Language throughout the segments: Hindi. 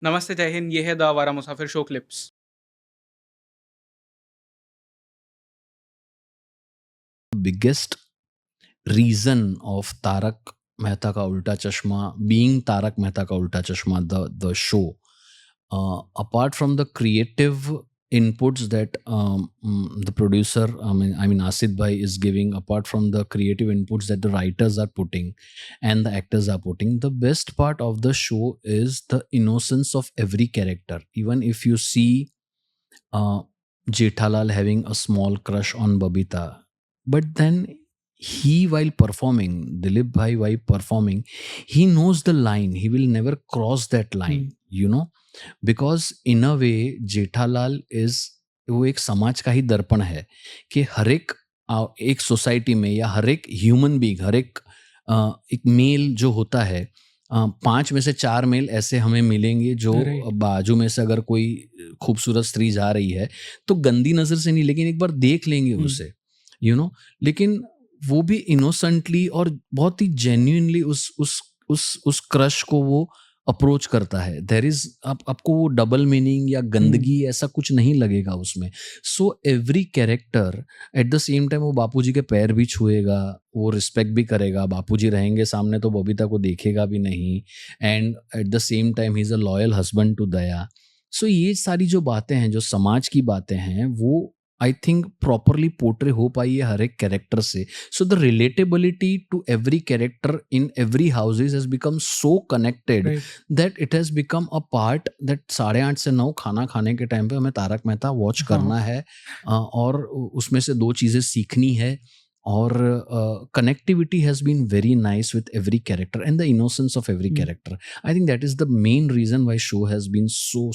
नमस्ते, जय हिंद। ये है द आवारा मुसाफिर show clips. Biggest reason of Tarak Mehta Ka Ulta Chashma being Tarak Mehta Ka Ulta Chashma, the show, apart from the creative inputs that the producer, I mean Asid Bhai is giving, apart from the creative inputs that the writers are putting and the actors are putting, the best part of the show is the innocence of every character. Even if you see uh, Jethalal having a small crush on Babita. But then he, while performing, Dilip Bhai, while performing, he knows the line. He will never cross that line, because in a way, Jethalal is वो एक समाज का ही दर्पण है कि हर एक सोसाइटी में या हर एक ह्यूमन बीइंग, हर एक मेल जो होता है, 5 में से 4 मेल ऐसे हमें मिलेंगे जो राइट। बाजू में से अगर कोई खूबसूरत स्त्री जा रही है तो गंदी नज़र से नहीं, लेकिन एक बार देख लेंगे हुँ। उसे, लेकिन वो भी इनोसेंटली और बहुत ही जेन्युइनली उस क्रश को वो अप्रोच करता है। देयर इज आपको वो डबल मीनिंग या हुँ। गंदगी ऐसा कुछ नहीं लगेगा उसमें। So every character eight the same time वो बापूजी के पैर भी छुएगा, वो रिस्पेक्ट भी करेगा। बापूजी रहेंगे सामने तो बबीता को देखेगा भी नहीं, and at the same time he is a loyal husband to Daya. सो ये सारी जो बातें हैं, जो समाज की बातें हैं, वो आई थिंक प्रॉपरली पोर्ट्रे हो पाई है हर एक कैरेक्टर से। So the relatability to every character in every houses has become so connected right. That it has become a part that 8:30 से 9 खाना खाने के टाइम पे हमें तारक मेहता वॉच हाँ। करना है, और उसमें से 2 चीज़ें सीखनी है। और connectivity has been very nice with every character and the innocence of every hmm. Character. I think that is the main reason why show has been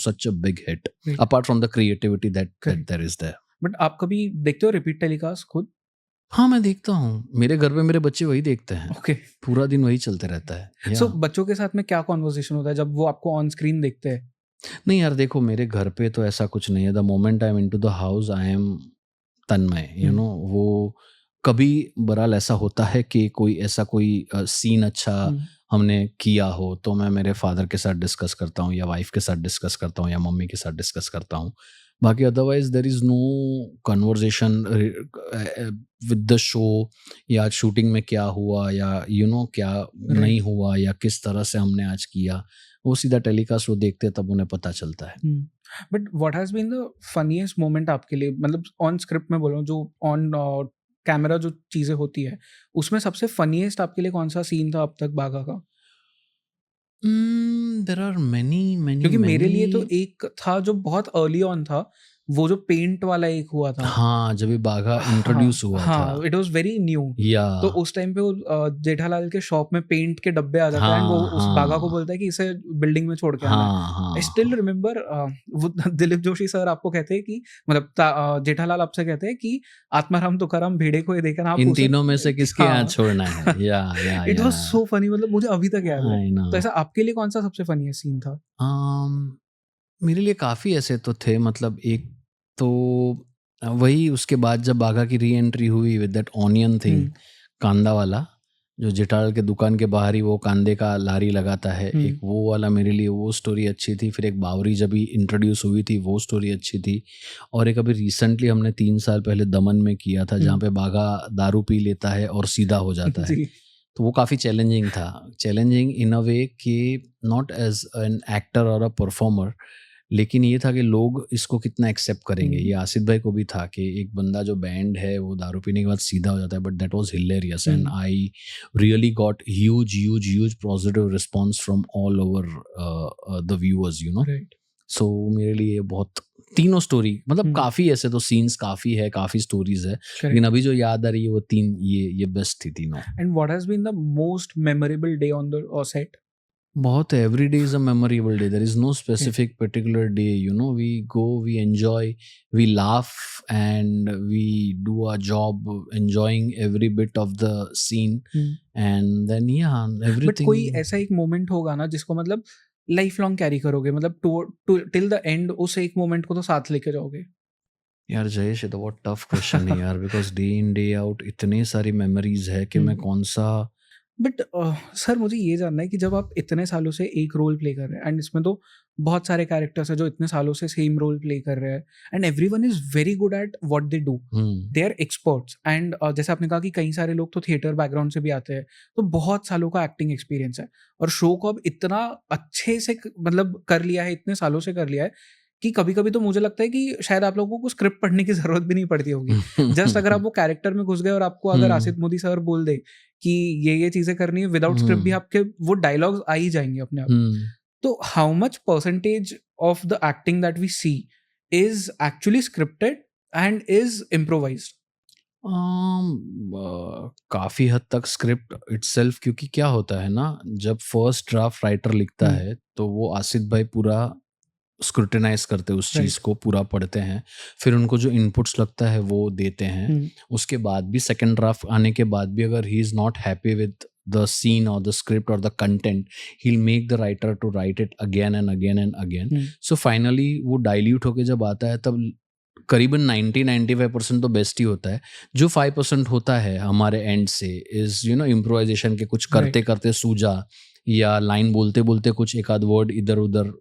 such a big hit, right. apart from the creativity that correct. there is there. But आप कभी देखते हो रिपीट टेलीकास्ट खुद? हाँ, मैं देखता हूँ। मेरे घर पे मेरे बच्चे वही देखते हैं। ओके। पूरा दिन वही चलते रहता है। सो या बच्चों के साथ में क्या कन्वर्सेशन होता है जब वो आपको ऑन स्क्रीन देखते हैं? नहीं यार, देखो मेरे घर पे तो ऐसा कुछ नहीं है। The moment I am into the house I am Tanmay, हुँ। वो कभी बहरहाल ऐसा होता है कि कोई ऐसा कोई सीन अच्छा हुँ। हमने किया हो तो मैं मेरे फादर के साथ डिस्कस करता हूँ या वाइफ के साथ डिस्कस करता हूँ या मम्मी के साथ डिस्कस करता हूँ। बाकी otherwise there is no conversation with the show, या शूटिंग में क्या हुआ, या क्या राइट। नहीं हुआ, या किस तरह से हमने आज किया। वो सीधा टेलीकास्ट वो देखते हैं तब उन्हें पता चलता है। हुँ। But what has been the funniest moment आपके लिए, मतलब ऑन स्क्रिप्ट में बोल रहा हूँ, जो ऑन कैमरा जो चीज़ें होती है, उसमें सबसे फनीएस्ट आपके लिए कौन-सा सीन था अब तक बाघा का? देयर आर मैनी मैनी क्योंकि मेरे मैनी। लिए तो एक था जो बहुत अर्ली ऑन था, वो जो पेंट वाला एक हुआ था। हाँ, जब ये बाघा हाँ, इंट्रोड्यूस हुआ था। हाँ, इट वाज़ वेरी न्यू। या तो उस टाइम पे वो जेठालाल के शॉप में पेंट के डब्बे आ जाते हैं एंड वो हाँ, उस बाघा को हाँ, बोलता है कि इसे बिल्डिंग में छोड़ के आना है। हाँ, आई हाँ, स्टिल हाँ। रिमेंबर वो दिलीप जोशी सर आपको कहते हैं कि मतलब जेठालाल आपसे कहते हैं कि आत्माराम तुकाराम भिड़े को ये देखना आप इन उसे तीनों में से कि किसके यहाँ हाँ। छोड़ना है? इट वाज़ या। सो फनी, मतलब मुझे अभी तक याद है। I know. तो ऐसा आपके लिए कौन-सा सबसे फनीएस्ट सीन था? अम, मेरे लिए काफ़ी ऐसे तो थे, मतलब एक तो वही उसके बाद जब बाघा की री-एंट्री हुई विद दैट ऑनियन थिंग, हुँ। कांदा वाला, जो जेठालाल के दुकान के बाहर ही वो कांदे का लारी लगाता है, हुँ। एक वो वाला मेरे लिए वो स्टोरी अच्छी थी। फिर एक बावरी जब भी इंट्रोड्यूस हुई थी वो स्टोरी अच्छी थी। और एक अभी रिसेंटली हमने 3 साल पहले दमन में किया था, जहाँ हुँ। पे बाघा दारू पी लेता है और सीधा हो जाता है। जी। तो वो काफ़ी चैलेंजिंग था। चैलेंजिंग इन अ वे कि नॉट एज़ एन एक्टर और अ परफॉर्मर, लेकिन ये था कि लोग इसको कितना एक्सेप्ट करेंगे। ये हुँ। आसिफ भाई को भी था कि एक बंदा जो बैंड है वो दारू पीने के बाद सीधा हो जाता है, but that was hilarious and hmm. I really got huge positive response from all over the viewers. Right. So मेरे लिए बहुत तीनों स्टोरी, मतलब हुँ। काफ़ी ऐसे तो सीन्स काफ़ी है, काफ़ी स्टोरीज़ है, लेकिन करेक्ट। अभी जो याद आ रही है वो 3 ये बेस्ट थी तीनों। And what has been the most memorable day on the set? बहुत है, every day is a memorable day, there is no okay. Specific particular day, we go, we enjoy, we laugh and we do our job enjoying every bit of the scene, hmm. And then या बट एवरीथिंग। कोई ऐसा एक मोमेंट होगा ना जिसको मतलब लाइफ लॉन्ग कैरी करोगे, मतलब to to till the end उस एक मोमेंट को तो साथ लेके जाओगे? यार जयेश, ये तो बहुत टफ क्वेश्चन है यार, because day in day out इतनी सारी मेमोरीज़ है कि मैं हुँ। कौन-सा। बट सर मुझे ये जानना है कि जब आप इतने सालों से एक रोल प्ले कर रहे हैं एंड इसमें तो बहुत सारे कैरेक्टर्स हैं जो इतने सालों से सेम रोल प्ले कर रहे हैं and everyone is very good at what they do, they are experts and जैसे आपने कहा कि कई सारे लोग तो थिएटर बैकग्राउंड से भी आते हैं, तो बहुत सालों का एक्टिंग एक्सपीरियंस है और शो को अब इतना अच्छे से मतलब कर लिया है, इतने सालों से कर लिया है कि कभी-कभी तो मुझे लगता है कि शायद आप लोगों को स्क्रिप्ट पढ़ने की ज़रूरत भी नहीं पड़ती होगी। जस्ट अगर आप वो कैरेक्टर में घुस गए और आपको अगर हुँ, आसिफ मोदी सर बोल दे कि ये चीज़ें करनी है, विदाउट स्क्रिप्ट भी हुँ, आपके वो डायलॉग्स आ ही जाएँगे अपने आप। हुँ। तो how much percentage of the acting that we see is actually scripted and is improvised? काफ़ी हद तक स्क्रिप्ट इटसेल्फ, क्योंकि क्या होता है ना, जब फर्स्ट ड्राफ्ट राइटर लिखता हुँ, है तो वो आसिफ भाई पूरा स्क्रूटिनाइज करते हैं, उस चीज़ राइट। को पूरा पढ़ते हैं, फिर उनको जो इनपुट्स लगता है वो देते हैं। हुँ, उसके बाद भी सेकंड ड्राफ्ट आने के बाद भी अगर he is not happy with the scene और द स्क्रिप्ट और the content, he will make the writer to write it again and again and again. Hmm, so finally वो डाइल्यूट होके जब आता है तब करीबन 90-95% तो बेस्ट ही होता है। जो 5% होता है हमारे एंड से इज़ इम्प्रोवाइज़ेशन के, कुछ राइट। करते-करते सूझा या लाइन बोलते-बोलते कुछ एक आध वर्ड इधर-उधर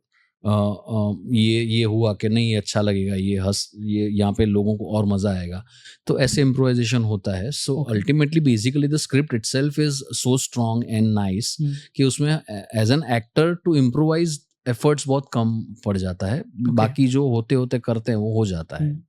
ये हुआ कि नहीं ये अच्छा लगेगा, ये यहाँ पे लोगों को और मज़ा आएगा। तो ऐसे इम्प्रोवाइज़ेशन होता है। So okay. Ultimately basically the script itself is so strong and nice hmm, कि उसमें as an actor to improvise efforts बहुत कम पड़ जाता है। ओके। बाकी जो होते-होते करते हैं वो हो जाता है। हुँ।